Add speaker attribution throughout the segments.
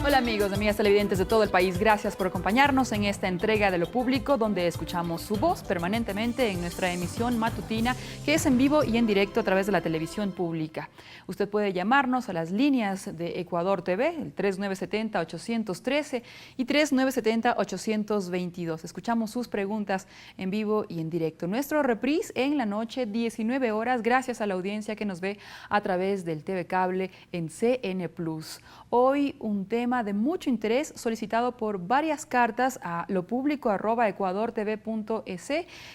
Speaker 1: Hola amigos, amigas televidentes de todo el país, gracias por acompañarnos en esta entrega de Lo Público, donde escuchamos su voz permanentemente en nuestra emisión matutina, que es en vivo y en directo a través de la televisión pública. Usted puede llamarnos a las líneas de Ecuador TV, el 3970-813 y 3970-822. Escuchamos sus preguntas en vivo y en directo. Nuestro reprise en la noche, 19 horas, gracias a la audiencia que nos ve a través del TV Cable en CN+. Hoy un tema de mucho interés solicitado por varias cartas a lopublico@ecuadortv.es,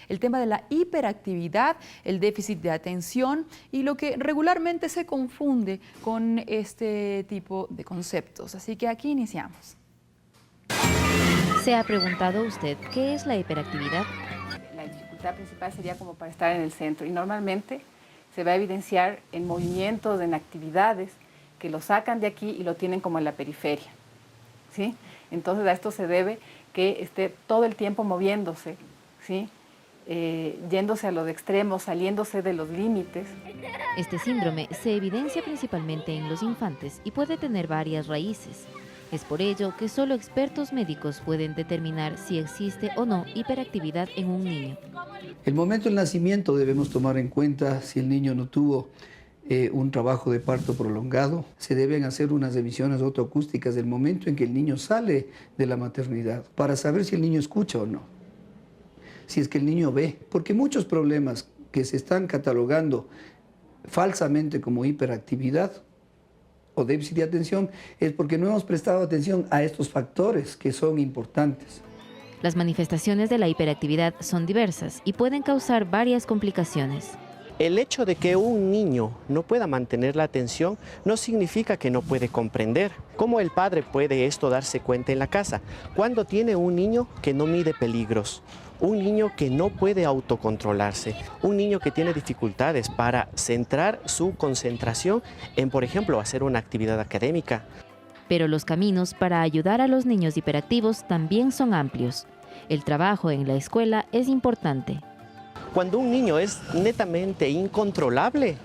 Speaker 1: el tema de la hiperactividad, el déficit de atención y lo que regularmente se confunde con este tipo de conceptos. Así que aquí iniciamos.
Speaker 2: ¿Se ha preguntado usted qué es la hiperactividad?
Speaker 3: La dificultad principal sería como para estar en el centro y normalmente se va a evidenciar en movimientos, en actividades que lo sacan de aquí y lo tienen como en la periferia, ¿sí? Entonces a esto se debe que esté todo el tiempo moviéndose, ¿sí? Yéndose a los extremos, saliéndose de los límites.
Speaker 2: Este síndrome se evidencia principalmente en los infantes y puede tener varias raíces. Es por ello que solo expertos médicos pueden determinar si existe o no hiperactividad en un niño.
Speaker 4: El momento del nacimiento debemos tomar en cuenta si el niño no tuvo un trabajo de parto prolongado. Se deben hacer unas revisiones otoacústicas del momento en que el niño sale de la maternidad para saber si el niño escucha o no, si es que el niño ve, porque muchos problemas que se están catalogando falsamente como hiperactividad o déficit de atención es porque no hemos prestado atención a estos factores que son importantes.
Speaker 2: Las manifestaciones de la hiperactividad son diversas y pueden causar varias complicaciones.
Speaker 5: El hecho de que un niño no pueda mantener la atención no significa que no puede comprender. ¿Cómo el padre puede esto darse cuenta en la casa? Cuando tiene un niño que no mide peligros, un niño que no puede autocontrolarse, un niño que tiene dificultades para centrar su concentración en, por ejemplo, hacer una actividad académica.
Speaker 2: Pero los caminos para ayudar a los niños hiperactivos también son amplios. El trabajo en la escuela es importante.
Speaker 5: Cuando un niño es netamente incontrolable,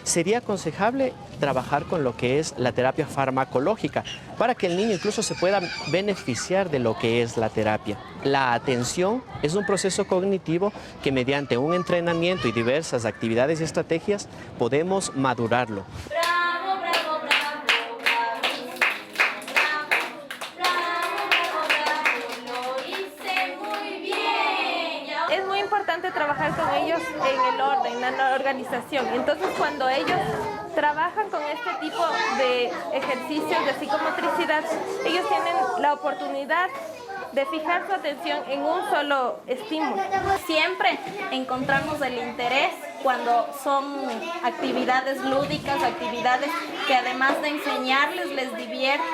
Speaker 5: sería aconsejable trabajar con lo que es la terapia farmacológica para que el niño incluso se pueda beneficiar de lo que es la terapia. La atención es un proceso cognitivo que mediante un entrenamiento y diversas actividades y estrategias podemos madurarlo.
Speaker 6: Trabajar con ellos en el orden, en la organización. Entonces, cuando ellos trabajan con este tipo de ejercicios de psicomotricidad, ellos tienen la oportunidad de fijar su atención en un solo estímulo.
Speaker 7: Siempre encontramos el interés cuando son actividades lúdicas, actividades que además de enseñarles, les divierte.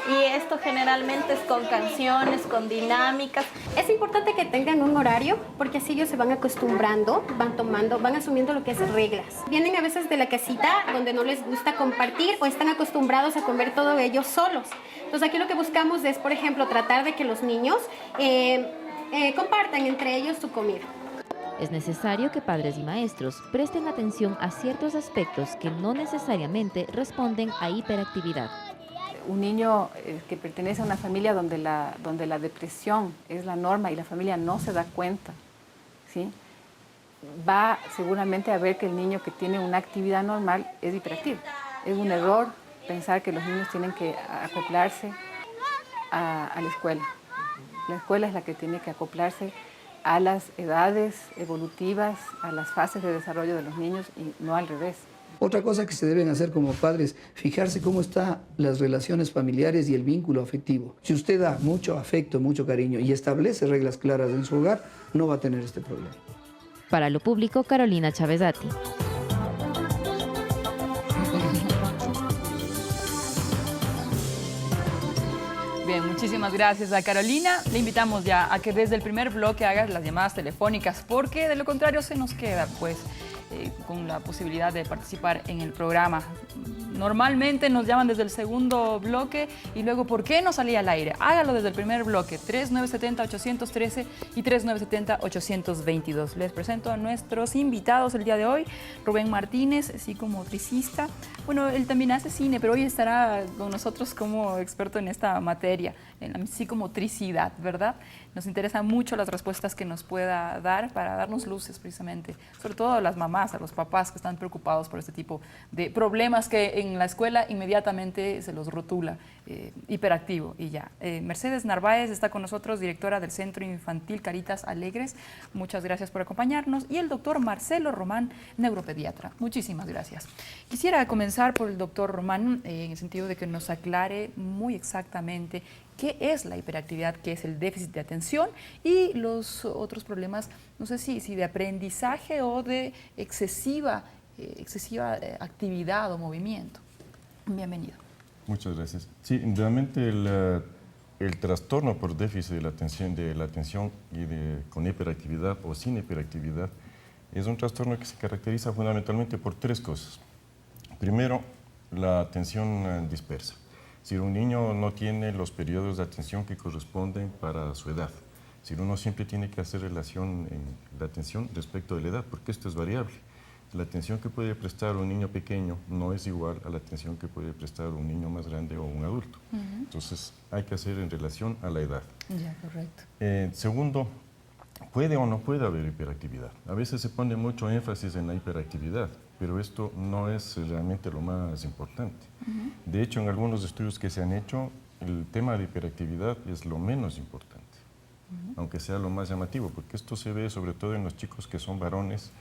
Speaker 7: Y esto generalmente es con canciones, con dinámicas.
Speaker 8: Es importante que tengan un horario porque así ellos se van acostumbrando, van asumiendo lo que es reglas. Vienen a veces de la casita donde no les gusta compartir o están acostumbrados a comer todo ellos solos. Entonces aquí lo que buscamos es, por ejemplo, tratar de que los niños compartan entre ellos su comida.
Speaker 2: Es necesario que padres y maestros presten atención a ciertos aspectos que no necesariamente responden a hiperactividad.
Speaker 3: Un niño que pertenece a una familia donde la depresión es la norma y la familia no se da cuenta, ¿sí? Va seguramente a ver que el niño que tiene una actividad normal es hiperactivo. Es un error pensar que los niños tienen que acoplarse a la escuela. La escuela es la que tiene que acoplarse a las edades evolutivas, a las fases de desarrollo de los niños y no al revés.
Speaker 4: Otra cosa que se deben hacer como padres, fijarse cómo están las relaciones familiares y el vínculo afectivo. Si usted da mucho afecto, mucho cariño y establece reglas claras en su hogar, no va a tener este problema.
Speaker 2: Para Lo Público, Carolina Chavezati.
Speaker 1: Bien, muchísimas gracias a Carolina. Le invitamos ya a que desde el primer bloque hagas las llamadas telefónicas, porque de lo contrario se nos queda, pues, con la posibilidad de participar en el programa. Normalmente nos llaman desde el segundo bloque y luego, ¿por qué no salía al aire? Hágalo desde el primer bloque, 3970-813 y 3970-822. Les presento a nuestros invitados el día de hoy. Rubén Martínez, psicomotricista. Bueno, él también hace cine, pero hoy estará con nosotros como experto en esta materia, en la psicomotricidad, ¿verdad? Nos interesan mucho las respuestas que nos pueda dar para darnos luces precisamente, sobre todo a las mamás, a los papás que están preocupados por este tipo de problemas que en la escuela inmediatamente se los rotula hiperactivo y ya. Mercedes Narváez está con nosotros, directora del Centro Infantil Caritas Alegres. Muchas gracias por acompañarnos. Y el doctor Marcelo Román, neuropediatra. Muchísimas gracias. Quisiera comenzar por el doctor Román, en el sentido de que nos aclare muy exactamente qué es la hiperactividad, qué es el déficit de atención y los otros problemas, no sé si de aprendizaje o de excesiva actividad o movimiento. Bienvenido.
Speaker 9: Muchas gracias. Sí, realmente el trastorno por déficit de la atención y con hiperactividad o sin hiperactividad es un trastorno que se caracteriza fundamentalmente por tres cosas. Primero, la atención dispersa. Si un niño no tiene los periodos de atención que corresponden para su edad, si uno siempre tiene que hacer relación en la atención respecto de la edad, porque esto es variable. La atención que puede prestar un niño pequeño no es igual a la atención que puede prestar un niño más grande o un adulto. Entonces, hay que hacer en relación a la edad.
Speaker 1: Ya, correcto.
Speaker 9: Segundo, puede o no puede haber hiperactividad. A veces se pone mucho énfasis en la hiperactividad, pero esto no es realmente lo más importante. De hecho, en algunos estudios que se han hecho, el tema de hiperactividad es lo menos importante, aunque sea lo más llamativo, porque esto se ve sobre todo en los chicos que son varones,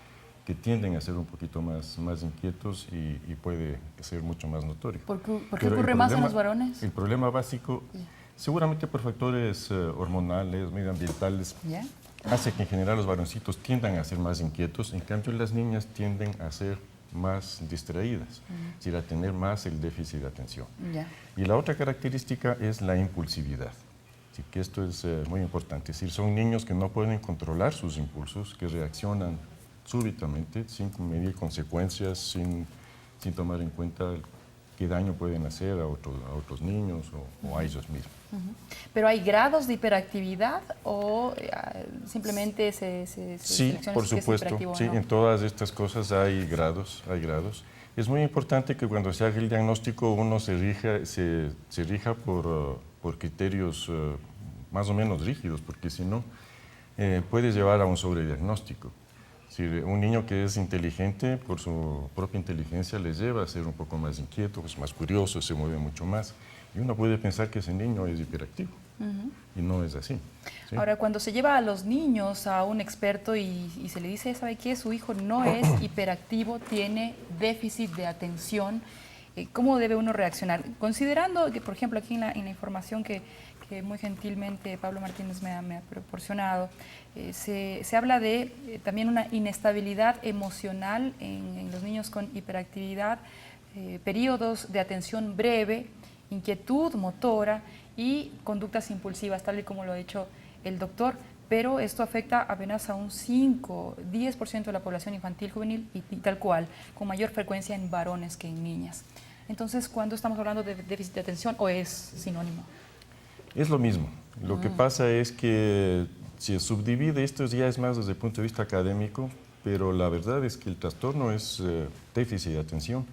Speaker 9: que tienden a ser un poquito más inquietos y puede ser mucho más notorio.
Speaker 1: ¿Por qué ocurre más en los varones?
Speaker 9: El problema básico, seguramente por factores hormonales, medioambientales, hace que en general los varoncitos tiendan a ser más inquietos, en cambio las niñas tienden a ser más distraídas, es decir, a tener más el déficit de atención. Y la otra característica es la impulsividad. Así que esto es muy importante, es decir, son niños que no pueden controlar sus impulsos, que reaccionan súbitamente, sin medir consecuencias, sin tomar en cuenta qué daño pueden hacer a otros niños o a ellos mismos.
Speaker 1: ¿Pero hay grados de hiperactividad o simplemente se
Speaker 9: sí, por supuesto, sí, en todas estas cosas hay grados. Es muy importante que cuando se haga el diagnóstico uno se rija por criterios más o menos rígidos, porque si no puede llevar a un sobrediagnóstico. Si un niño que es inteligente, por su propia inteligencia, le lleva a ser un poco más inquieto, es más curioso, se mueve mucho más. Y uno puede pensar que ese niño es hiperactivo. Y no es así. ¿Sí?
Speaker 1: Ahora, cuando se lleva a los niños a un experto y se le dice, ¿sabe qué? Su hijo no es hiperactivo, tiene déficit de atención, ¿cómo debe uno reaccionar? Considerando que, por ejemplo, aquí en la información que muy gentilmente Pablo Martínez me ha proporcionado, se habla de también una inestabilidad emocional en los niños con hiperactividad, periodos de atención breve, inquietud motora y conductas impulsivas, tal y como lo ha hecho el doctor, pero esto afecta apenas a un 5-10% de la población infantil juvenil y tal cual, con mayor frecuencia en varones que en niñas. Entonces, ¿cuándo estamos hablando de déficit de atención o es sinónimo?
Speaker 9: Es lo mismo. Lo que pasa es que se subdivide, esto ya es más desde el punto de vista académico, pero la verdad es que el trastorno es déficit de atención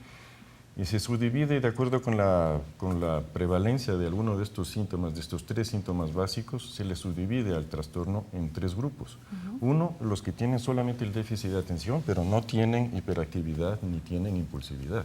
Speaker 9: y se subdivide de acuerdo con la prevalencia de alguno de estos síntomas, de estos tres síntomas básicos, se le subdivide al trastorno en tres grupos. Uno, los que tienen solamente el déficit de atención, pero no tienen hiperactividad ni tienen impulsividad.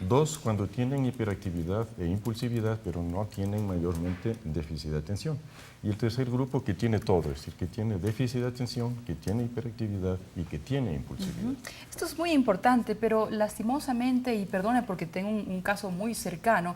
Speaker 9: Dos, cuando tienen hiperactividad e impulsividad, pero no tienen mayormente déficit de atención. Y el tercer grupo que tiene todo, es decir, que tiene déficit de atención, que tiene hiperactividad y que tiene impulsividad.
Speaker 1: Esto es muy importante, pero lastimosamente, y perdone porque tengo un caso muy cercano,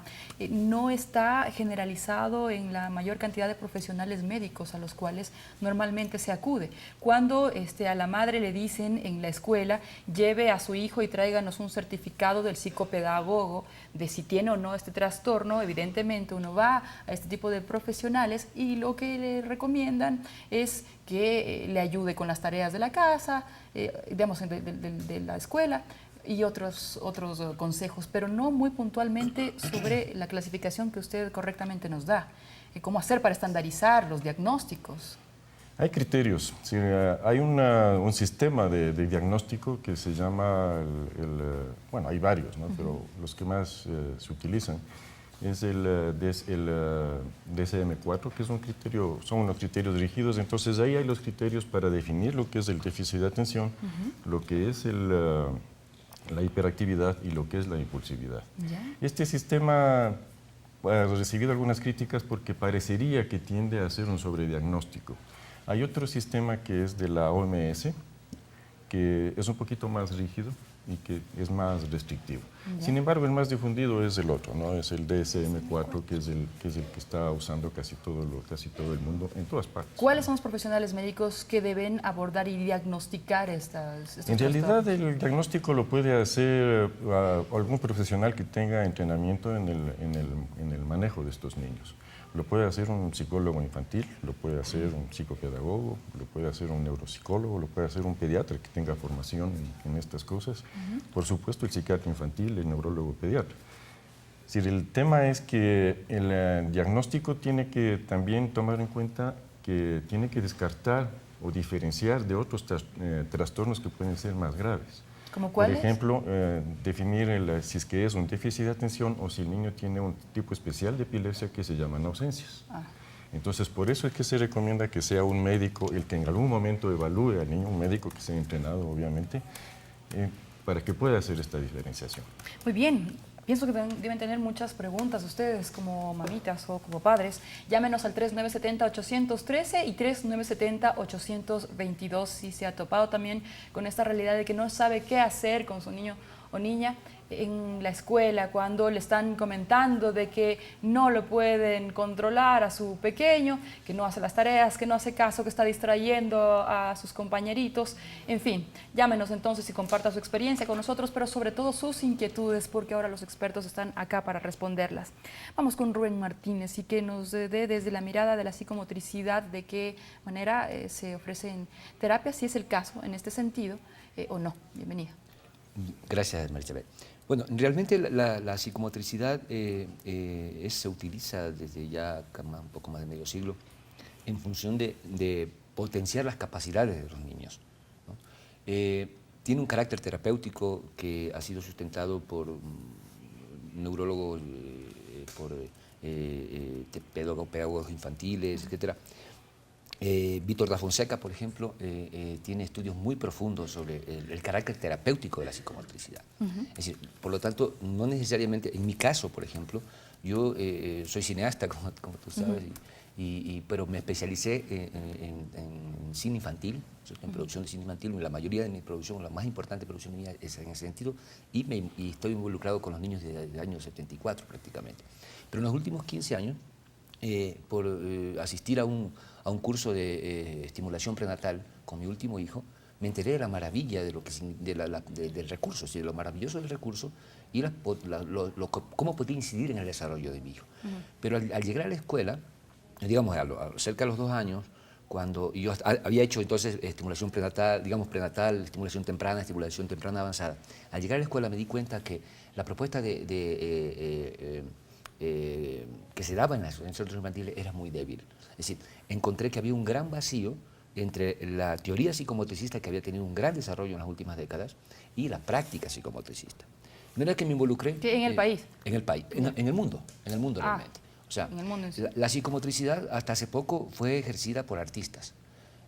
Speaker 1: no está generalizado en la mayor cantidad de profesionales médicos a los cuales normalmente se acude. cuando a la madre le dicen en la escuela, lleve a su hijo y tráiganos un certificado del psicopedagogo de si tiene o no este trastorno, evidentemente uno va a este tipo de profesionales y lo que le recomiendan es que le ayude con las tareas de la casa, digamos, de la escuela, y otros consejos, pero no muy puntualmente sobre la clasificación que usted correctamente nos da. ¿Cómo hacer para estandarizar los diagnósticos?
Speaker 9: Hay criterios. Sí, hay un sistema de diagnóstico que se llama, bueno, hay varios, ¿no? Pero los que más se utilizan es el DSM-4, que es un criterio, son unos criterios rígidos. Entonces ahí hay los criterios para definir lo que es el déficit de atención, lo que es la hiperactividad y lo que es la impulsividad.
Speaker 1: ¿Ya?
Speaker 9: Este sistema ha recibido algunas críticas porque parecería que tiende a ser un sobrediagnóstico. Hay otro sistema que es de la OMS, que es un poquito más rígido y que es más restrictivo.
Speaker 1: ¿Ya?
Speaker 9: Sin embargo, el más difundido es el otro, ¿no? Es el DSM-4, que es el que está usando casi todo el mundo, en todas partes.
Speaker 1: ¿Cuáles son los profesionales médicos que deben abordar y diagnosticar estos
Speaker 9: En realidad,
Speaker 1: trastornos?
Speaker 9: el diagnóstico lo puede hacer algún profesional que tenga entrenamiento en el manejo de estos niños. Lo puede hacer un psicólogo infantil, lo puede hacer un psicopedagogo, lo puede hacer un neuropsicólogo, lo puede hacer un pediatra que tenga formación en estas cosas. Por supuesto, el psiquiatra infantil, el neurólogo pediatra. Es decir, el tema es que el diagnóstico tiene que también tomar en cuenta que tiene que descartar o diferenciar de otros trastornos que pueden ser más graves.
Speaker 1: ¿Cómo cuáles?
Speaker 9: Por ejemplo, definir si es que es un déficit de atención o si el niño tiene un tipo especial de epilepsia que se llaman ausencias. Entonces, por eso es que se recomienda que sea un médico el que en algún momento evalúe al niño, un médico que sea entrenado, obviamente, para que pueda hacer esta diferenciación.
Speaker 1: Muy bien. Pienso que deben tener muchas preguntas ustedes como mamitas o como padres. Llámenos al 3970-813 y 3970-822 si se ha topado también con esta realidad de que no sabe qué hacer con su niño o niña en la escuela, cuando le están comentando de que no lo pueden controlar a su pequeño, que no hace las tareas, que no hace caso, que está distrayendo a sus compañeritos. En fin, llámenos entonces y comparta su experiencia con nosotros, pero sobre todo sus inquietudes, porque ahora los expertos están acá para responderlas. Vamos con Rubén Martínez y que nos dé desde la mirada de la psicomotricidad de qué manera se ofrecen terapias, si es el caso en este sentido o no. Bienvenida.
Speaker 10: Gracias, Marisabel. Bueno, realmente la psicomotricidad se utiliza desde ya un poco más de medio siglo en función de potenciar las capacidades de los niños, ¿no? Tiene un carácter terapéutico que ha sido sustentado por neurólogos, por pedagogos infantiles, etc. Víctor da Fonseca, por ejemplo, tiene estudios muy profundos sobre el carácter terapéutico de la psicomotricidad. Es decir, por lo tanto, no necesariamente, en mi caso, por ejemplo, yo soy cineasta, como tú sabes, pero me especialicé en cine infantil, en producción de cine infantil. La mayoría de mi producción, la más importante producción mía es en ese sentido, y estoy involucrado con los niños desde el año 74 prácticamente. Pero en los últimos 15 años, por asistir a un curso de estimulación prenatal con mi último hijo, me enteré de la maravilla de del recurso, de lo maravilloso del recurso y cómo podía incidir en el desarrollo de mi hijo. Pero al llegar a la escuela, digamos, cerca de los 2 años, cuando yo había hecho entonces estimulación prenatal, digamos prenatal, estimulación temprana avanzada, al llegar a la escuela me di cuenta que la propuesta que se daba en los centros infantiles era muy débil. Es decir, encontré que había un gran vacío entre la teoría psicomotricista, que había tenido un gran desarrollo en las últimas décadas, y la práctica psicomotricista. No era que me involucré...
Speaker 1: ¿En el país?
Speaker 10: En el país, en el mundo realmente. O sea,
Speaker 1: en el mundo en sí.
Speaker 10: la psicomotricidad hasta hace poco fue ejercida por artistas.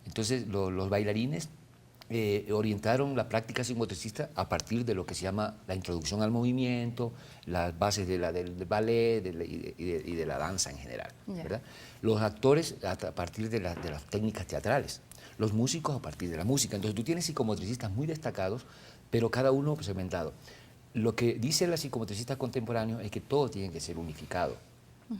Speaker 10: Entonces, los bailarines orientaron la práctica psicomotricista a partir de lo que se llama la introducción al movimiento, las bases del ballet y de la danza en general, ¿verdad? Los actores a partir de las técnicas teatrales, los músicos a partir de la música. Entonces tú tienes psicomotricistas muy destacados, pero cada uno segmentado. Lo que dice la psicomotricista contemporánea es que todo tiene que ser unificado.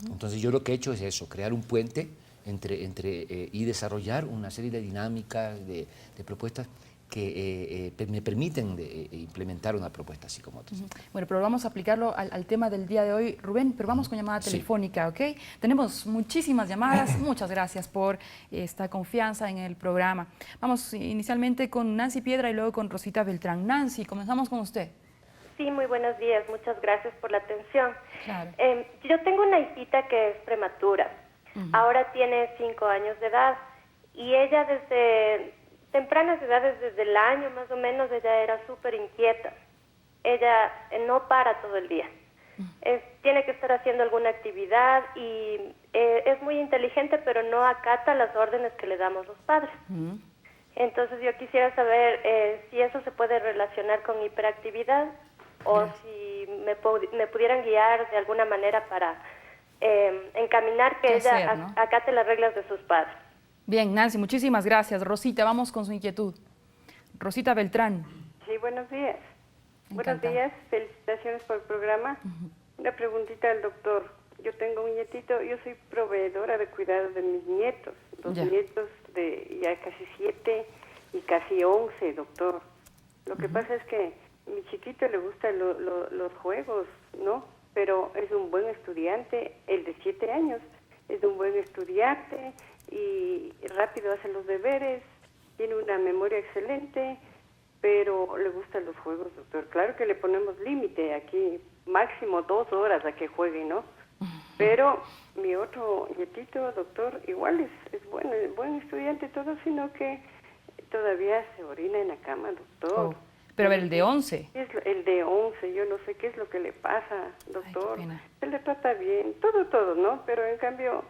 Speaker 10: Entonces yo lo que he hecho es eso, crear un puente y desarrollar una serie de dinámicas, de propuestas que me permiten implementar una propuesta psicomotriz.
Speaker 1: Bueno, pero vamos a aplicarlo al tema del día de hoy, Rubén, pero vamos con llamada telefónica, ¿ok? Tenemos muchísimas llamadas, muchas gracias por esta confianza en el programa. Vamos inicialmente con Nancy Piedra y luego con Rosita Beltrán. Nancy, comenzamos con usted.
Speaker 11: Sí, muy buenos días, muchas gracias por la atención.
Speaker 1: Claro.
Speaker 11: Yo tengo una hijita que es prematura, ahora tiene 5 años de edad y ella desde tempranas edades, desde el año más o menos, ella era súper inquieta. Ella no para todo el día. Tiene que estar haciendo alguna actividad y es muy inteligente, pero no acata las órdenes que le damos los padres. Entonces yo quisiera saber si eso se puede relacionar con hiperactividad o si me pudieran guiar de alguna manera para encaminar que ella acate las reglas de sus padres.
Speaker 1: Bien, Nancy, muchísimas gracias. Rosita, vamos con su inquietud. Rosita Beltrán.
Speaker 12: Sí, buenos días.
Speaker 1: Encantada.
Speaker 12: Buenos días, felicitaciones por el programa. Una preguntita al doctor. Yo tengo un nietito, yo soy proveedora de cuidado de mis nietos. Dos nietos de ya casi 7 y casi 11, doctor. Lo que pasa es que mi chiquito le gustan los juegos, ¿no? Pero es un buen estudiante, el de 7 años, es un buen estudiante y rápido hace los deberes, tiene una memoria excelente, pero le gustan los juegos, doctor. Claro que le ponemos límite aquí, máximo 2 horas a que juegue, ¿no? Pero mi otro nietito, doctor, igual es buen estudiante todo, sino que todavía se orina en la cama, doctor.
Speaker 1: Pero a ver, el de 11.
Speaker 12: El de 11, yo no sé qué es lo que le pasa, doctor. Se le trata bien, todo, ¿no? Pero en cambio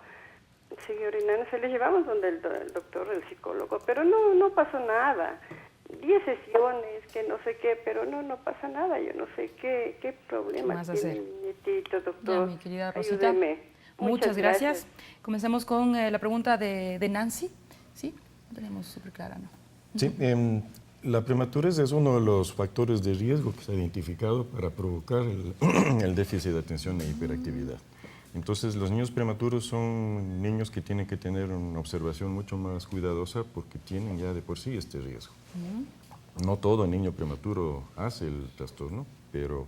Speaker 12: sigue orinando, se le llevamos donde el doctor, el psicólogo, pero no pasó nada. 10 sesiones, que no sé qué, pero no pasa nada. Yo no sé qué problema tiene mi nietito, doctor.
Speaker 1: Ya, mi querida Rosita,
Speaker 12: ayúdeme.
Speaker 1: Muchas gracias. Comencemos con la pregunta de Nancy. ¿Sí? No tenemos súper clara, ¿no?
Speaker 9: Sí, la prematurez es uno de los factores de riesgo que se ha identificado para provocar el déficit de atención e hiperactividad. Entonces, los niños prematuros son niños que tienen que tener una observación mucho más cuidadosa porque tienen ya de por sí este riesgo. No todo niño prematuro hace el trastorno, pero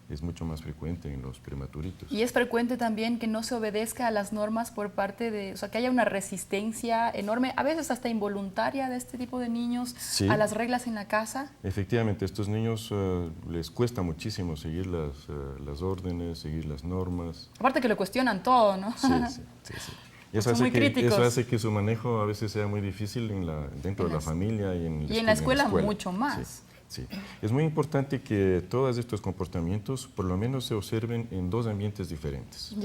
Speaker 9: es mucho más frecuente en los prematuritos.
Speaker 1: Y es frecuente también que no se obedezca a las normas por parte de, o sea, que haya una resistencia enorme, a veces hasta involuntaria de este tipo de niños a las reglas en la casa.
Speaker 9: Efectivamente, a estos niños les cuesta muchísimo seguir las órdenes, seguir las normas.
Speaker 1: Aparte que lo cuestionan todo, ¿no?
Speaker 9: Sí. Eso hace que su manejo a veces sea muy difícil dentro de la familia y en la escuela
Speaker 1: mucho más.
Speaker 9: Sí. Es muy importante que todos estos comportamientos por lo menos se observen en 2 ambientes diferentes.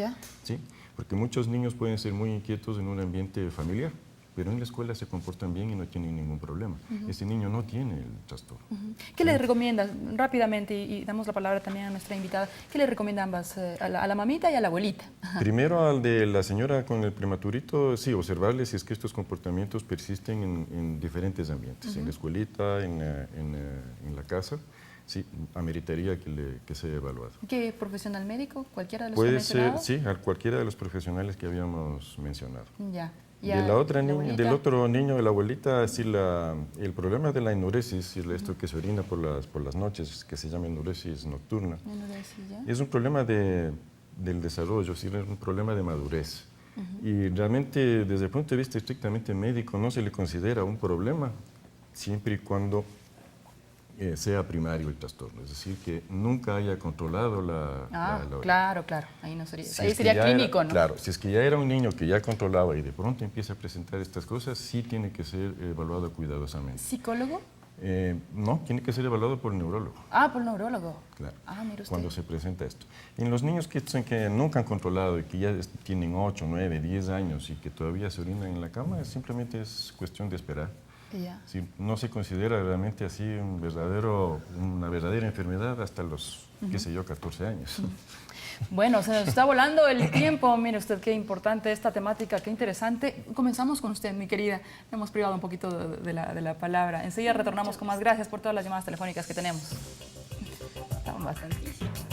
Speaker 9: ¿Sí? Porque muchos niños pueden ser muy inquietos en un ambiente familiar, pero en la escuela se comportan bien y no tienen ningún problema. Ese niño no tiene el trastorno.
Speaker 1: ¿Qué le recomiendas rápidamente, y damos la palabra también a nuestra invitada, qué le recomienda ambas, a la mamita y a la abuelita?
Speaker 9: Primero al de la señora con el prematurito, sí, observarle si es que estos comportamientos persisten en diferentes ambientes, en la escuelita, en la casa. Sí, ameritaría que sea evaluado.
Speaker 1: ¿Qué profesional médico? ¿Cualquiera de los
Speaker 9: Puede
Speaker 1: que
Speaker 9: ser, sí, a cualquiera de los profesionales que habíamos mencionado.
Speaker 1: Ya.
Speaker 9: Del otro niño, de la abuelita, sí, el problema de la enuresis, esto que se orina por las noches, que se llama enuresis nocturna, es un problema del desarrollo, es un problema de madurez. Y realmente, desde el punto de vista estrictamente médico, no se le considera un problema, siempre y cuando sea primario el trastorno, es decir, que nunca haya controlado la
Speaker 1: Claro, ahí no sería, ahí sería clínico, ¿no?
Speaker 9: Claro, si es que ya era un niño que ya controlaba y de pronto empieza a presentar estas cosas, sí tiene que ser evaluado cuidadosamente.
Speaker 1: ¿Psicólogo?
Speaker 9: No, tiene que ser evaluado por el neurólogo.
Speaker 1: Por el neurólogo.
Speaker 9: Claro,
Speaker 1: mire usted.
Speaker 9: cuando se presenta esto. En los niños que nunca han controlado y que ya tienen 8, 9, 10 años y que todavía se orinan en la cama, simplemente es cuestión de esperar. Si no se considera realmente así una verdadera enfermedad hasta los, 14 años.
Speaker 1: Bueno, se nos está volando el tiempo. Mire usted qué importante esta temática, qué interesante. Comenzamos con usted, mi querida. Hemos privado un poquito de la palabra. Enseguida retornamos con más. Gracias por todas las llamadas telefónicas que tenemos. Estamos bastantísimos.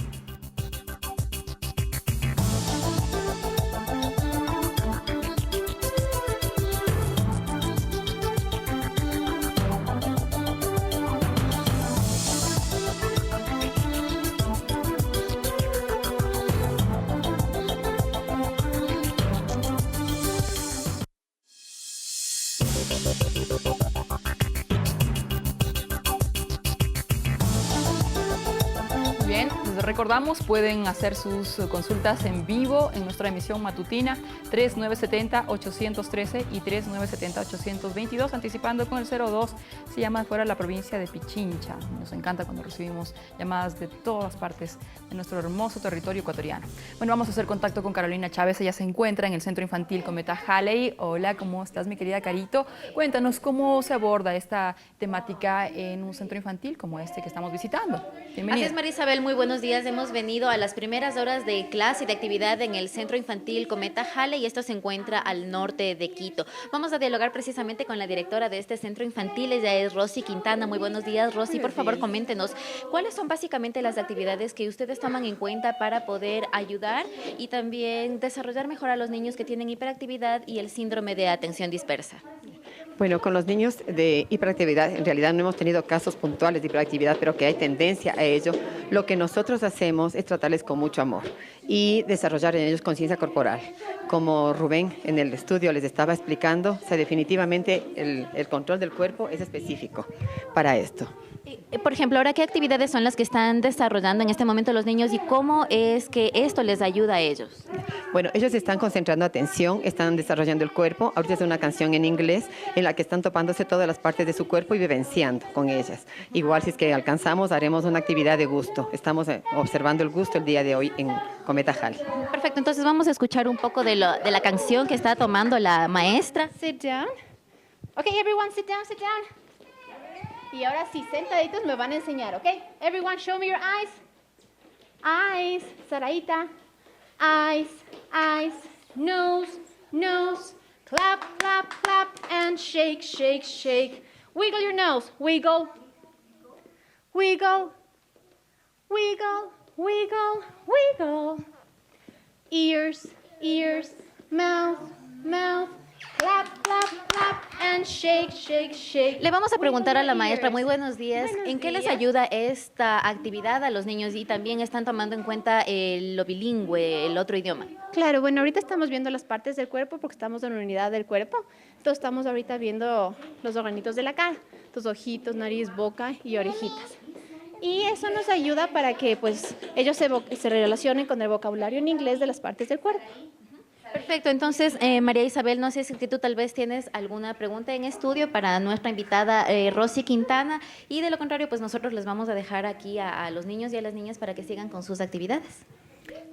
Speaker 1: Recordamos, pueden hacer sus consultas en vivo en nuestra emisión matutina 3970-813 y 3970-822, anticipando con el 02 si llaman fuera de la provincia de Pichincha. Nos encanta cuando recibimos llamadas de todas partes de nuestro hermoso territorio ecuatoriano. Bueno, vamos a hacer contacto con Carolina Chávez. Ella se encuentra en el Centro Infantil Cometa Halley. Hola, ¿cómo estás, mi querida Carito? Cuéntanos cómo se aborda esta temática en un centro infantil como este que estamos visitando. Bienvenida.
Speaker 2: Así es, María Isabel, muy buenos días. Hemos venido a las primeras horas de clase y de actividad en el Centro Infantil Cometa Halley y esto se encuentra al norte de Quito. Vamos a dialogar precisamente con la directora de este centro infantil, ella es Rosy Quintana. Muy buenos días, Rosy. Por favor, coméntenos, ¿cuáles son básicamente las actividades que ustedes toman en cuenta para poder ayudar y también desarrollar mejor a los niños que tienen hiperactividad y el síndrome de atención dispersa?
Speaker 13: Bueno, con los niños de hiperactividad, en realidad no hemos tenido casos puntuales de hiperactividad, pero que hay tendencia a ello. Lo que nosotros hacemos es tratarles con mucho amor y desarrollar en ellos conciencia corporal. Como Rubén en el estudio les estaba explicando, o sea, definitivamente el control del cuerpo es específico para esto.
Speaker 2: Por ejemplo, ahora, ¿qué actividades son las que están desarrollando en este momento los niños y cómo es que esto les ayuda a ellos?
Speaker 13: Bueno, ellos están concentrando atención, están desarrollando el cuerpo. Ahorita es una canción en inglés en la que están topándose todas las partes de su cuerpo y vivenciando con ellas. Igual, si es que alcanzamos, haremos una actividad de gusto. Estamos observando el gusto el día de hoy en Cometa Halley.
Speaker 2: Perfecto, entonces vamos a escuchar un poco de la canción que está tomando la maestra.
Speaker 14: Sit down. Okay, everyone, sit down, sit down. Y ahora sí, sentaditos me van a enseñar, ¿ok? Everyone, show me your eyes. Eyes, Saraita. Eyes, eyes. Nose, nose. Clap, clap, clap. And shake, shake, shake. Wiggle your nose. Wiggle. Wiggle. Wiggle, wiggle, wiggle. Ears, ears. Mouth, mouth. Clap, clap, clap, and shake, shake, shake.
Speaker 2: Le vamos a preguntar a la maestra, muy buenos días, ¿en qué les ayuda esta actividad a los niños y también están tomando en cuenta lo bilingüe, el otro idioma?
Speaker 14: Claro, bueno, ahorita estamos viendo las partes del cuerpo porque estamos en una unidad del cuerpo. Entonces estamos ahorita viendo los organitos de la cara, tus ojitos, nariz, boca y orejitas. Y eso nos ayuda para que pues ellos se relacionen con el vocabulario en inglés de las partes del cuerpo.
Speaker 2: Perfecto, entonces María Isabel, no sé si tú tal vez tienes alguna pregunta en estudio para nuestra invitada Rosy Quintana y de lo contrario pues nosotros les vamos a dejar aquí a los niños y a las niñas para que sigan con sus actividades.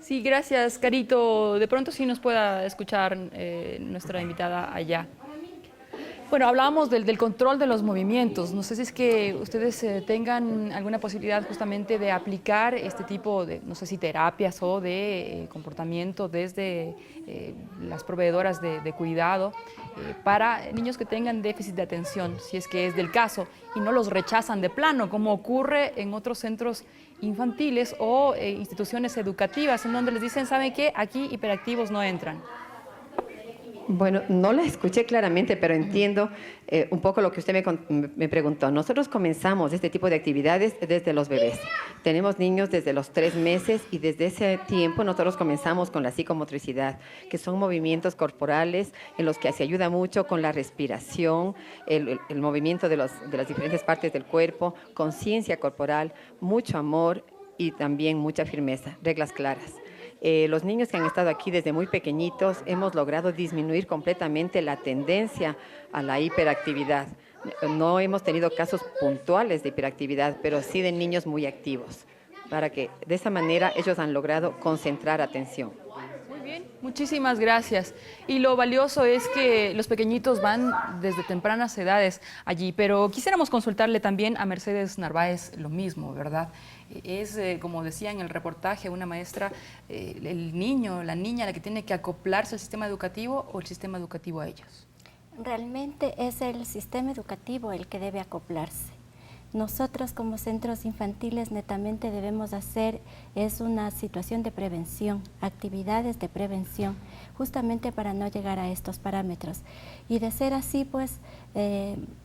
Speaker 1: Sí, gracias, Carito. De pronto sí nos pueda escuchar nuestra invitada allá. Bueno, hablábamos del control de los movimientos. No sé si es que ustedes tengan alguna posibilidad justamente de aplicar este tipo de, no sé si terapias o de comportamiento desde las proveedoras de cuidado para niños que tengan déficit de atención, si es que es del caso, y no los rechazan de plano, como ocurre en otros centros infantiles o instituciones educativas, en donde les dicen, ¿saben qué? Aquí hiperactivos no entran.
Speaker 13: Bueno, no la escuché claramente, pero entiendo un poco lo que usted me preguntó. Nosotros comenzamos este tipo de actividades desde los bebés. Tenemos niños desde los 3 meses y desde ese tiempo nosotros comenzamos con la psicomotricidad, que son movimientos corporales en los que se ayuda mucho con la respiración, el movimiento de las diferentes partes del cuerpo, conciencia corporal, mucho amor y también mucha firmeza, reglas claras. Los niños que han estado aquí desde muy pequeñitos hemos logrado disminuir completamente la tendencia a la hiperactividad. No hemos tenido casos puntuales de hiperactividad, pero sí de niños muy activos, para que de esa manera ellos han logrado concentrar atención.
Speaker 1: Muy bien, muchísimas gracias. Y lo valioso es que los pequeñitos van desde tempranas edades allí, pero quisiéramos consultarle también a Mercedes Narváez lo mismo, ¿verdad? Es, como decía en el reportaje una maestra, el niño, la niña la que tiene que acoplarse al sistema educativo o el sistema educativo a ellos.
Speaker 15: Realmente es el sistema educativo el que debe acoplarse. Nosotros como centros infantiles netamente debemos hacer es una situación de prevención, actividades de prevención, justamente para no llegar a estos parámetros. Y de ser así, pues,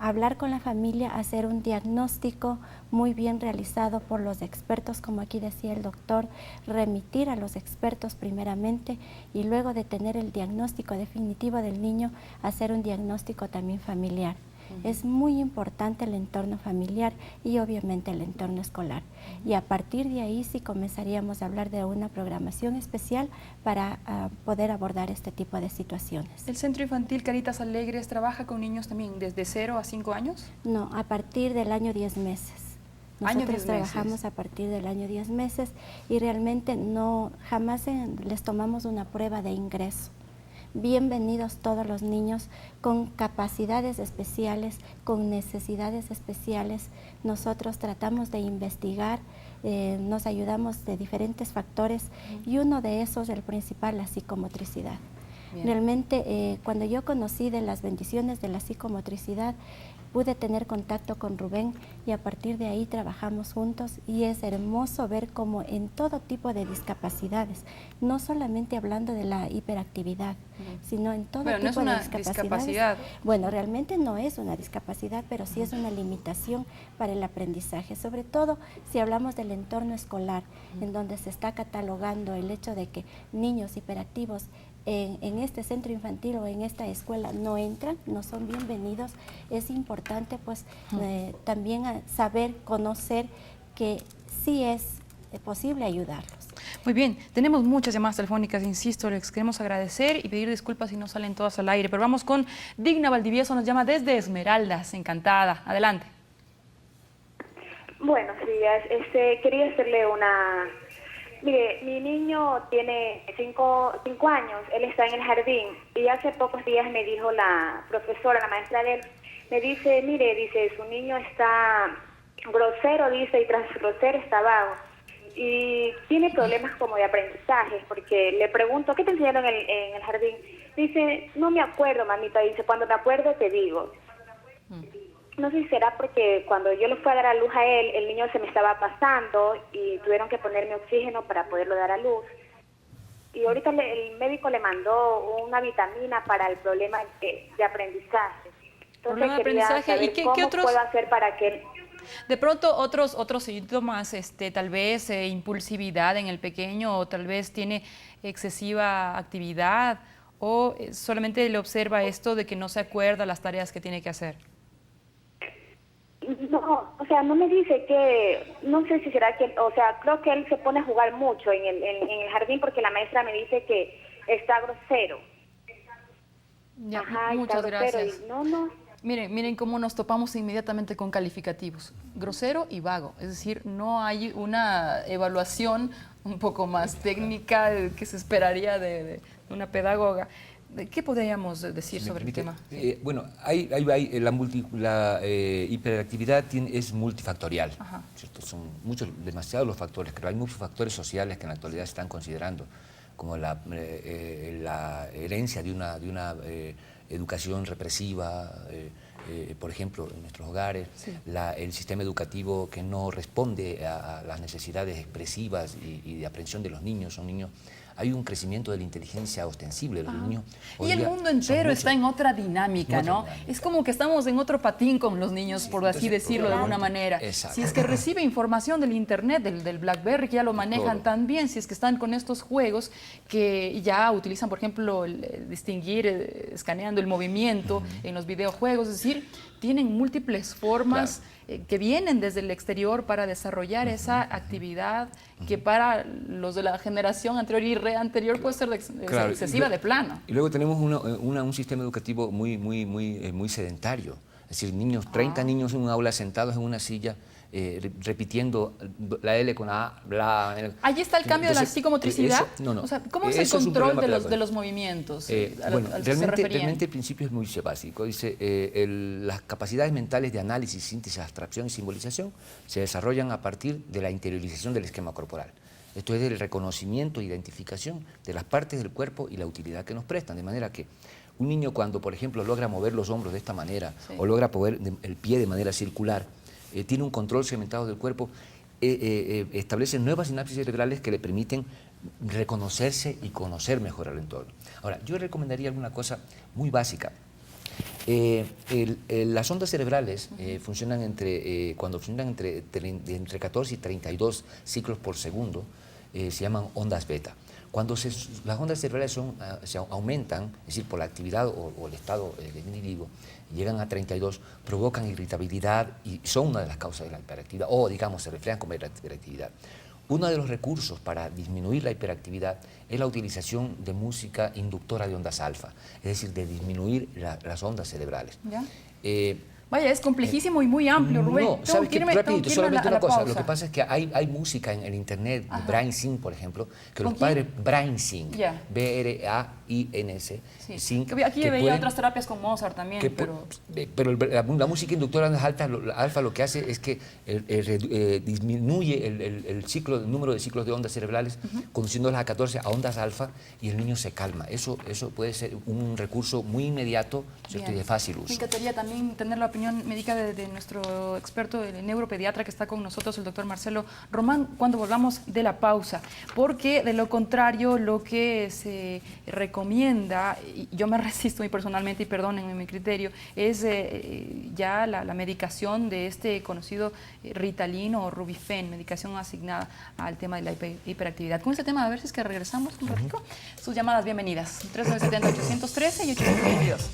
Speaker 15: hablar con la familia, hacer un diagnóstico muy bien realizado por los expertos, como aquí decía el doctor, remitir a los expertos primeramente y luego de tener el diagnóstico definitivo del niño, hacer un diagnóstico también familiar. Es muy importante el entorno familiar y obviamente el entorno escolar. Y a partir de ahí sí comenzaríamos a hablar de una programación especial para poder abordar este tipo de situaciones.
Speaker 1: ¿El Centro Infantil Caritas Alegres trabaja con niños también desde 0 a 5 años?
Speaker 15: No, a partir del año 10 meses. Nosotros trabajamos a partir del año 10 meses y realmente jamás les tomamos una prueba de ingreso. Bienvenidos todos los niños con capacidades especiales, con necesidades especiales. Nosotros tratamos de investigar, nos ayudamos de diferentes factores y uno de esos, el principal, la psicomotricidad. Bien. Realmente, cuando yo conocí de las bendiciones de la psicomotricidad, pude tener contacto con Rubén y a partir de ahí trabajamos juntos y es hermoso ver cómo en todo tipo de discapacidades, no solamente hablando de la hiperactividad, sino en todo tipo de discapacidades. Bueno, realmente no es una discapacidad, pero sí es una limitación para el aprendizaje, sobre todo si hablamos del entorno escolar, en donde se está catalogando el hecho de que niños hiperactivos en este centro infantil o en esta escuela no entran, no son bienvenidos. Es importante pues también saber, conocer que sí es posible ayudarlos.
Speaker 1: Muy bien, tenemos muchas llamadas telefónicas, insisto, les queremos agradecer y pedir disculpas si no salen todas al aire, pero vamos con Digna Valdivieso, nos llama desde Esmeraldas, encantada, adelante.
Speaker 16: Buenos días, quería hacerle una... Mire, mi niño tiene 5 años, él está en el jardín y hace pocos días me dijo la profesora, la maestra de él, me dice, mire, dice, su niño está grosero, dice, y tras grosero está vago. Y tiene problemas como de aprendizaje, porque le pregunto, ¿qué te enseñaron en el jardín? Dice, no me acuerdo, mamita, dice, cuando me acuerdo te digo. No sé si será porque cuando yo le fui a dar a luz a él, el niño se me estaba pasando y tuvieron que ponerme oxígeno para poderlo dar a luz. Y ahorita el médico le mandó una vitamina para el problema de aprendizaje. Entonces quería saber
Speaker 1: ¿Y qué otros
Speaker 16: puedo hacer para que él...
Speaker 1: De pronto otros síntomas, tal vez impulsividad en el pequeño, o tal vez tiene excesiva actividad, o solamente le observa esto de que no se acuerda las tareas que tiene que hacer.
Speaker 16: No, o sea, no me dice que, no sé si será que, o sea, creo que él se pone a jugar mucho en el jardín porque la maestra me dice que está grosero.
Speaker 1: Ya,
Speaker 16: ajá,
Speaker 1: muchas gracias.
Speaker 16: No.
Speaker 1: Miren cómo nos topamos inmediatamente con calificativos, grosero y vago, es decir, no hay una evaluación un poco más técnica que se esperaría de una pedagoga. ¿Qué podríamos decir sobre el tema?
Speaker 10: Bueno, la hiperactividad es multifactorial, ¿cierto? Son demasiados los factores, pero hay muchos factores sociales que en la actualidad se están considerando, como la herencia de una educación represiva, por ejemplo, en nuestros hogares, sí. El sistema educativo que no responde a las necesidades expresivas y de aprensión de los niños. Hay un crecimiento de la inteligencia ostensible de los niños.
Speaker 1: Y el mundo entero está en otra dinámica, ¿no? Es como que estamos en otro patín con los niños, por así decirlo de alguna manera.
Speaker 10: Exacto.
Speaker 1: Si es que recibe información del internet, del BlackBerry, que ya lo manejan tan bien, si es que están con estos juegos que ya utilizan, por ejemplo, distinguir, escaneando el movimiento en los videojuegos, es decir, tienen múltiples formas que vienen desde el exterior para desarrollar esa actividad que para los de la generación anterior y reanterior puede ser excesiva de plano.
Speaker 10: Y luego tenemos un sistema educativo muy sedentario. Es decir, 30 niños en un aula sentados en una silla repitiendo la L con la A, bla.
Speaker 1: Allí está el cambio de la psicomotricidad.
Speaker 10: No.
Speaker 1: O sea, ¿cómo es el control de los movimientos?
Speaker 10: Realmente el principio es muy básico. Dice, las capacidades mentales de análisis, síntesis, abstracción y simbolización se desarrollan a partir de la interiorización del esquema corporal. Esto es del reconocimiento e identificación de las partes del cuerpo y la utilidad que nos prestan. De manera que un niño cuando, por ejemplo, logra mover los hombros de esta manera o logra mover el pie de manera circular, tiene un control segmentado del cuerpo, establece nuevas sinapsis cerebrales que le permiten reconocerse y conocer mejor el entorno. Ahora, yo recomendaría alguna cosa muy básica. Las ondas cerebrales funcionan cuando funcionan entre 14 y 32 ciclos por segundo, se llaman ondas beta. Cuando las ondas cerebrales se aumentan, es decir, por la actividad o el estado del individuo, llegan a 32, provocan irritabilidad y son una de las causas de la hiperactividad, o digamos, se reflejan como hiperactividad. Uno de los recursos para disminuir la hiperactividad es la utilización de música inductora de ondas alfa, es decir, de disminuir las ondas cerebrales.
Speaker 1: ¿Ya? Vaya, es complejísimo y muy amplio, Rubén.
Speaker 10: No, ¿sabes qué? Rapidito, solamente una cosa.
Speaker 1: Pausa.
Speaker 10: Lo que pasa es que hay música en el internet, de Brian Singh, por ejemplo, que los padres, Brian Singh, B-R-A-I-N-S,
Speaker 1: sí. Aquí veía otras terapias con Mozart también,
Speaker 10: pero la música inductora de ondas alfa lo que hace es que disminuye el número de ciclos de ondas cerebrales, conduciéndolas a 14 a ondas alfa, y el niño se calma. Eso puede ser un recurso muy inmediato, ¿cierto? Y de fácil uso.
Speaker 1: Me encantaría también tener la opinión médica de nuestro experto, el neuropediatra que está con nosotros, el doctor Marcelo Román, cuando volvamos de la pausa, porque de lo contrario lo que se recomienda, y yo me resisto muy personalmente y perdónenme mi criterio, es ya la medicación de este conocido Ritalin o Rubifen, medicación asignada al tema de la hiperactividad. Con este tema, a ver si es que regresamos un ratito. Sus llamadas bienvenidas, 3970-813 y 822.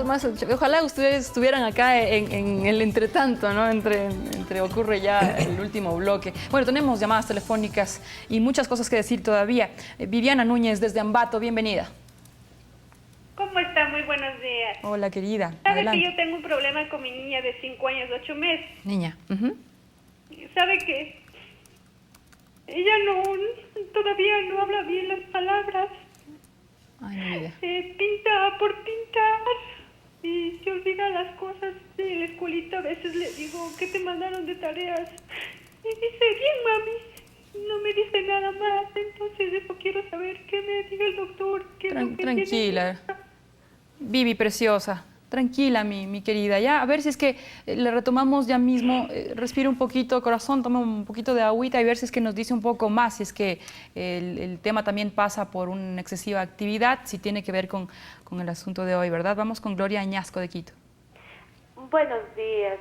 Speaker 1: Más, ojalá ustedes estuvieran acá en el entretanto, ¿no? Entre ocurre ya el último bloque. Bueno, tenemos llamadas telefónicas y muchas cosas que decir todavía. Viviana Núñez desde Ambato, bienvenida.
Speaker 17: ¿Cómo está? Muy buenos días.
Speaker 1: Hola, querida.
Speaker 17: ¿Sabe
Speaker 1: Adelante.
Speaker 17: que yo tengo un problema con mi niña de 5 años, 8 meses?
Speaker 1: Niña.
Speaker 17: ¿Sabe qué? Ella todavía no habla bien las palabras.
Speaker 1: Ay, mi vida.
Speaker 17: Pinta por pintar. Y se olvida las cosas de la escuelita. A veces le digo, ¿qué te mandaron de tareas? Y dice, bien, mami. No me dice nada más. Entonces, eso quiero saber qué me diga el doctor.
Speaker 1: Tranquila. Vivi, preciosa. Tranquila, mi querida. Ya, a ver si es que le retomamos ya mismo. Respira un poquito, corazón, toma un poquito de agüita y ver si es que nos dice un poco más. Si es que el tema también pasa por una excesiva actividad, si tiene que ver con el asunto de hoy, ¿verdad? Vamos con Gloria Añasco de Quito.
Speaker 11: Buenos días.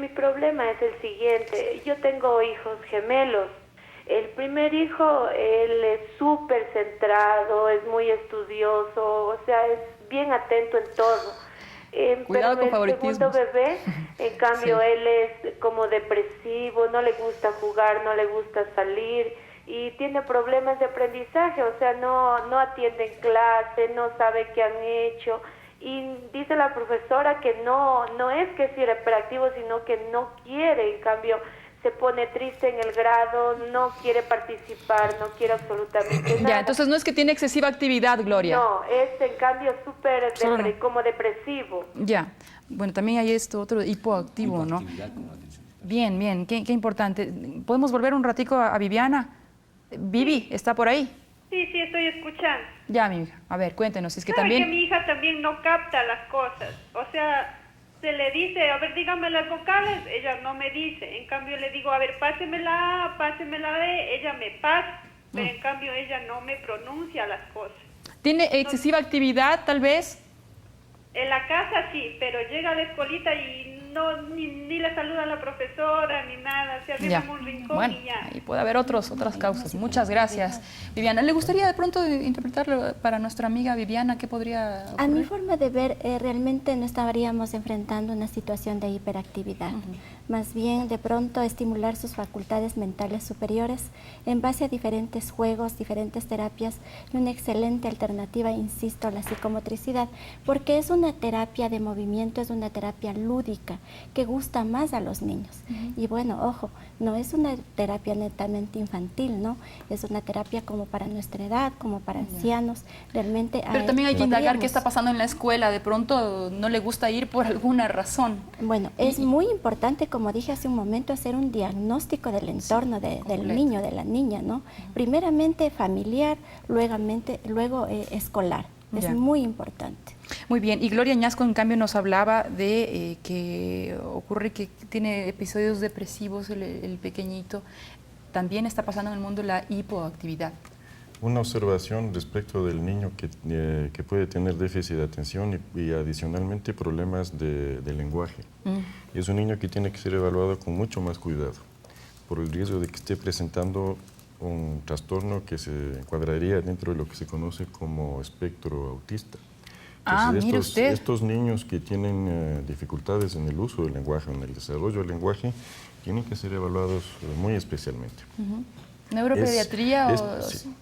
Speaker 11: Mi problema es el siguiente. Yo tengo hijos gemelos. El primer hijo, él es súper centrado, es muy estudioso, o sea, es bien atento en todo.
Speaker 1: Cuidado
Speaker 11: pero
Speaker 1: con favoritismos.
Speaker 11: El segundo bebé, en cambio, él es como depresivo, no le gusta jugar, no le gusta salir y tiene problemas de aprendizaje, o sea, no atiende en clase, no sabe qué han hecho. Y dice la profesora que no es que sea hiperactivo, sino que no quiere, en cambio se pone triste en el grado, no quiere participar, no quiere absolutamente nada.
Speaker 1: Ya, entonces no es que tiene excesiva actividad, Gloria.
Speaker 11: No, es en cambio súper como depresivo.
Speaker 1: Ya, bueno, también hay otro hipoactivo, ¿no? Bien, qué importante. ¿Podemos volver un ratico a Viviana? Vivi, ¿está por ahí?
Speaker 17: Sí, estoy escuchando.
Speaker 1: Ya, mi hija, a ver, cuéntenos, es que
Speaker 17: ¿Sabe
Speaker 1: también...
Speaker 17: que mi hija también no capta las cosas? O sea, se le dice, a ver, dígame las vocales, ella no me dice. En cambio le digo, a ver, páseme la A, páseme la B, ella me pasa. Pero en cambio ella no me pronuncia las cosas.
Speaker 1: ¿Tiene excesiva actividad, tal vez?
Speaker 17: En la casa sí, pero llega a la escuelita y ni le saluda a la profesora, ni nada. Se arriba en un rincón
Speaker 1: bueno,
Speaker 17: y ya.
Speaker 1: Y puede haber otras causas. Muchas gracias, Viviana. ¿Le gustaría de pronto interpretarlo para nuestra amiga Viviana? ¿Qué podría ocurrir?
Speaker 15: A mi forma de ver, realmente no estaríamos enfrentando una situación de hiperactividad. Más bien, de pronto, estimular sus facultades mentales superiores en base a diferentes juegos, diferentes terapias, y una excelente alternativa, insisto, a la psicomotricidad, porque es una terapia de movimiento, es una terapia lúdica, que gusta más a los niños. Y bueno, ojo, no es una terapia netamente infantil, ¿no? Es una terapia como para nuestra edad, como para ancianos, realmente...
Speaker 1: Pero también hay que indagar qué está pasando en la escuela, de pronto no le gusta ir por alguna razón.
Speaker 15: Bueno, es muy importante, como dije hace un momento, hacer un diagnóstico del entorno del niño, de la niña, ¿no? Primeramente familiar, luego escolar. Es muy importante.
Speaker 1: Muy bien, y Gloria Añasco en cambio nos hablaba de que ocurre que tiene episodios depresivos el pequeñito. También está pasando en el mundo la hipoactividad.
Speaker 9: Una observación respecto del niño que puede tener déficit de atención y adicionalmente problemas de lenguaje. Es un niño que tiene que ser evaluado con mucho más cuidado por el riesgo de que esté presentando un trastorno que se encuadraría dentro de lo que se conoce como espectro autista. Entonces,
Speaker 1: mire usted.
Speaker 9: estos niños que tienen dificultades en el uso del lenguaje, en el desarrollo del lenguaje, tienen que ser evaluados muy especialmente.
Speaker 1: ¿Neuropediatría
Speaker 9: sí.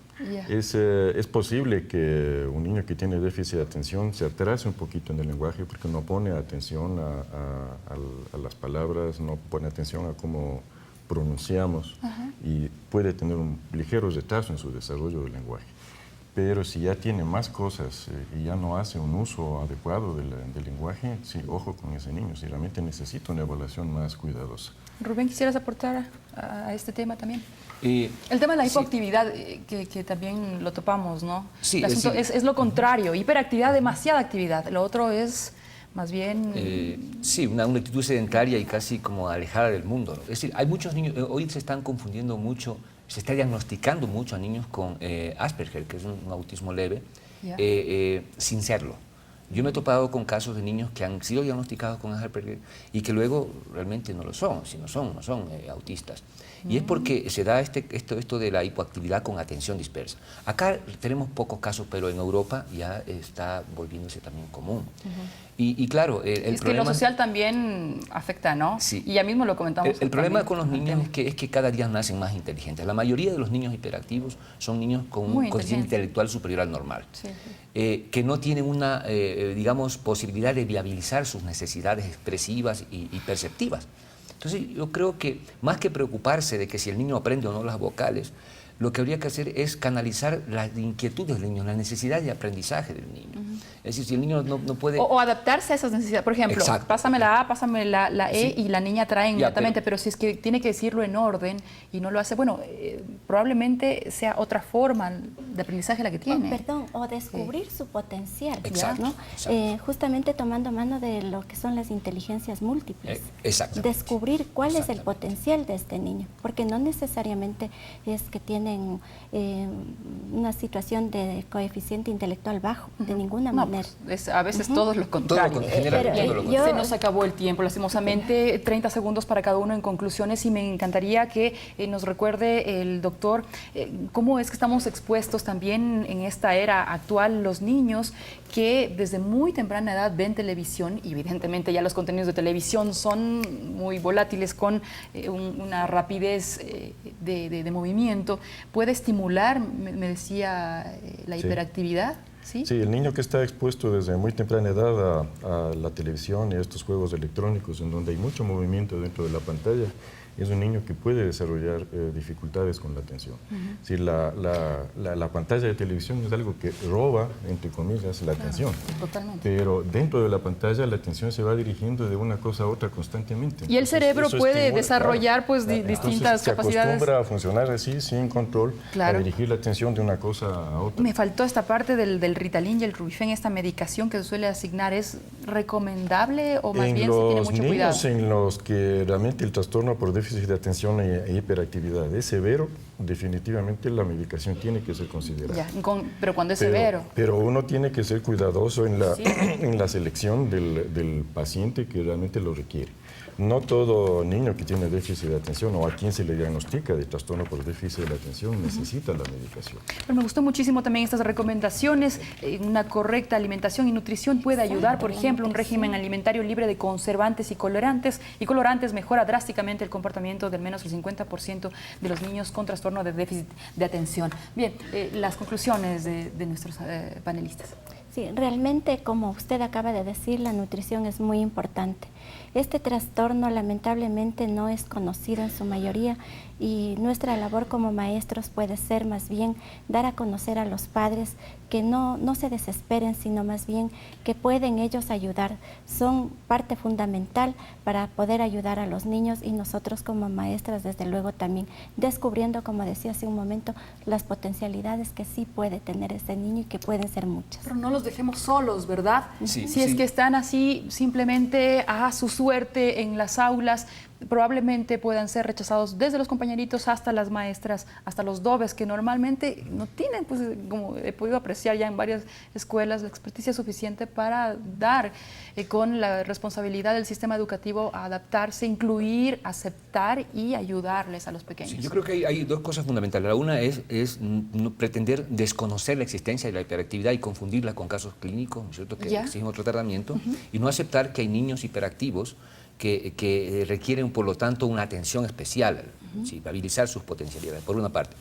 Speaker 9: Es posible que un niño que tiene déficit de atención se atrase un poquito en el lenguaje porque no pone atención a las palabras, no pone atención a cómo pronunciamos y puede tener un ligero retraso en su desarrollo del lenguaje. Pero si ya tiene más cosas y ya no hace un uso adecuado del lenguaje, sí, ojo con ese niño, si realmente necesita una evaluación más cuidadosa.
Speaker 1: Rubén, ¿quisieras aportar a este tema también?
Speaker 10: El
Speaker 1: tema de la hipoactividad, que también lo topamos, ¿no?
Speaker 10: Sí,
Speaker 1: el asunto es lo contrario, hiperactividad, demasiada actividad. Lo otro es más bien...
Speaker 10: sí, una actitud sedentaria y casi como alejada del mundo, ¿no? Es decir, hay muchos niños, hoy se están confundiendo mucho, se está diagnosticando mucho a niños con Asperger, que es un autismo leve, sin serlo. Yo me he topado con casos de niños que han sido diagnosticados con Asperger y que luego realmente no lo son, no son autistas. Y es porque se da esto de la hipoactividad con atención dispersa. Acá tenemos pocos casos, pero en Europa ya está volviéndose también común. Y claro, el
Speaker 1: problema...
Speaker 10: que
Speaker 1: lo social también afecta, ¿no?
Speaker 10: Sí.
Speaker 1: Y ya mismo lo comentamos.
Speaker 10: El problema con los niños es que cada día nacen más inteligentes. La mayoría de los niños hiperactivos son niños con un coeficiente intelectual superior al normal. Sí, sí. Que no tienen una, digamos, posibilidad de viabilizar sus necesidades expresivas y perceptivas. Entonces yo creo que más que preocuparse de que si el niño aprende o no las vocales, lo que habría que hacer es canalizar las inquietudes del niño, la necesidad de aprendizaje del niño. Es decir, si el niño no puede...
Speaker 1: O adaptarse a esas necesidades. Por ejemplo, pásame la A, pásame la E, y la niña trae inmediatamente, pero si es que tiene que decirlo en orden y no lo hace, bueno, probablemente sea otra forma de aprendizaje la que tiene.
Speaker 15: O descubrir su potencial,
Speaker 10: exacto,
Speaker 15: ¿no? Justamente tomando mano de lo que son las inteligencias múltiples. Descubrir cuál es el potencial de este niño, porque no necesariamente es que tienen una situación de coeficiente intelectual bajo, de ninguna manera.
Speaker 1: Pues, a veces todo es lo contrario. Se nos acabó el tiempo, lastimosamente, 30 segundos para cada uno en conclusiones, y me encantaría que nos recuerde el doctor cómo es que estamos expuestos también en esta era actual los niños que desde muy temprana edad ven televisión, y evidentemente ya los contenidos de televisión son muy volátiles, con una rapidez de movimiento. ¿Puede estimular, me decía, la hiperactividad? ¿Sí?
Speaker 9: Sí, el niño que está expuesto desde muy temprana edad a la televisión y a estos juegos electrónicos en donde hay mucho movimiento dentro de la pantalla, es un niño que puede desarrollar dificultades con la atención. Si la pantalla de televisión es algo que roba, entre comillas, la atención.
Speaker 1: Totalmente.
Speaker 9: Pero dentro de la pantalla la atención se va dirigiendo de una cosa a otra constantemente.
Speaker 1: Y el cerebro puede desarrollar pues distintas capacidades.
Speaker 9: Se acostumbra a funcionar así, sin control, a dirigir la atención de una cosa a otra.
Speaker 1: Me faltó esta parte del Ritalin y el Rubifen, esta medicación que se suele asignar. ¿Es recomendable o más bien se tiene mucho cuidado?
Speaker 9: En los que realmente el trastorno por déficit de atención e hiperactividad es severo, definitivamente la medicación tiene que ser considerada.
Speaker 1: Pero cuando es severo.
Speaker 9: Pero uno tiene que ser cuidadoso en la selección del paciente que realmente lo requiere. No todo niño que tiene déficit de atención o a quien se le diagnostica de trastorno por déficit de la atención necesita la medicación.
Speaker 1: Pero me gustó muchísimo también estas recomendaciones. Una correcta alimentación y nutrición puede ayudar. Por ejemplo, un régimen alimentario libre de conservantes y colorantes mejora drásticamente el comportamiento del menos el 50% de los niños con trastorno de déficit de atención. Bien, las conclusiones de nuestros panelistas.
Speaker 15: Sí, realmente, como usted acaba de decir, la nutrición es muy importante. Este trastorno lamentablemente no es conocido en su mayoría y nuestra labor como maestros puede ser más bien dar a conocer a los padres que no se desesperen, sino más bien que pueden ellos ayudar. Son parte fundamental para poder ayudar a los niños y nosotros como maestras desde luego también descubriendo, como decía hace un momento, las potencialidades que sí puede tener ese niño y que pueden ser muchas.
Speaker 1: Pero no los dejemos solos, ¿verdad?
Speaker 10: Sí,
Speaker 1: si es
Speaker 10: sí.
Speaker 1: que están así simplemente a su suerte en las aulas, probablemente puedan ser rechazados desde los compañeritos hasta las maestras, hasta los dobes, que normalmente no tienen, pues, como he podido apreciar ya en varias escuelas, la experticia suficiente para dar con la responsabilidad del sistema educativo a adaptarse, incluir, aceptar y ayudarles a los pequeños.
Speaker 10: Sí, yo creo que hay dos cosas fundamentales. La una es no pretender desconocer la existencia de la hiperactividad y confundirla con casos clínicos, ¿no es cierto?, que exigen otro tratamiento, y no aceptar que hay niños hiperactivos que requieren, por lo tanto, una atención especial, ¿sí?, habilitar sus potencialidades, por una parte.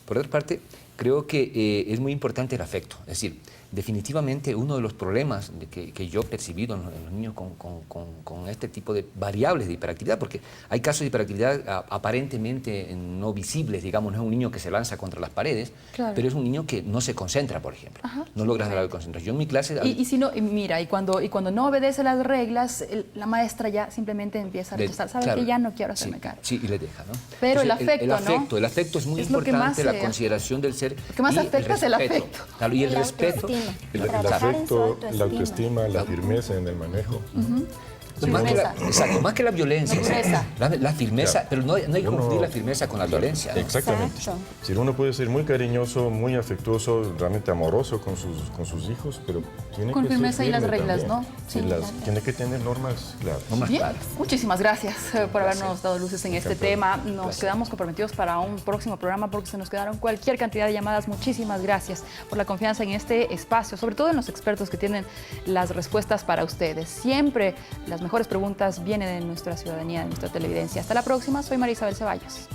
Speaker 10: Por otra parte, creo que es muy importante el afecto. Es decir, definitivamente uno de los problemas que yo he percibido en los niños con este tipo de variables de hiperactividad, porque hay casos de hiperactividad aparentemente no visibles, digamos, no es un niño que se lanza contra las paredes, pero es un niño que no se concentra, por ejemplo. No logra grado de concentración. Yo en mi clase...
Speaker 1: Y si no, mira, y cuando no obedece las reglas, la maestra ya simplemente empieza a rechazar. Sabe que ya no quiero hacerme cargo.
Speaker 10: Sí, y le deja, ¿no?
Speaker 1: Pero
Speaker 10: entonces,
Speaker 1: el afecto,
Speaker 10: el afecto es muy importante, la consideración del ser.
Speaker 1: Lo que más afecta es el afecto.
Speaker 10: Claro, y el respeto.
Speaker 9: El afecto, la autoestima, la firmeza en el manejo.
Speaker 10: Más que la violencia, la firmeza, pero no hay que confundir la firmeza con la violencia, ¿no?
Speaker 9: Exactamente. Si uno puede ser muy cariñoso, muy afectuoso, realmente amoroso con sus hijos, pero tiene
Speaker 1: con
Speaker 9: que
Speaker 1: firmeza
Speaker 9: ser
Speaker 1: y las reglas,
Speaker 9: también.
Speaker 1: ¿no?
Speaker 9: Sí, tiene que tener normas claras.
Speaker 1: Bien, muchísimas gracias por habernos dado luces en este tema. Nos quedamos comprometidos para un próximo programa porque se nos quedaron cualquier cantidad de llamadas. Muchísimas gracias por la confianza en este espacio, sobre todo en los expertos que tienen las respuestas para ustedes. Siempre las mejores preguntas vienen de nuestra ciudadanía, de nuestra televidencia. Hasta la próxima, soy María Isabel Ceballos.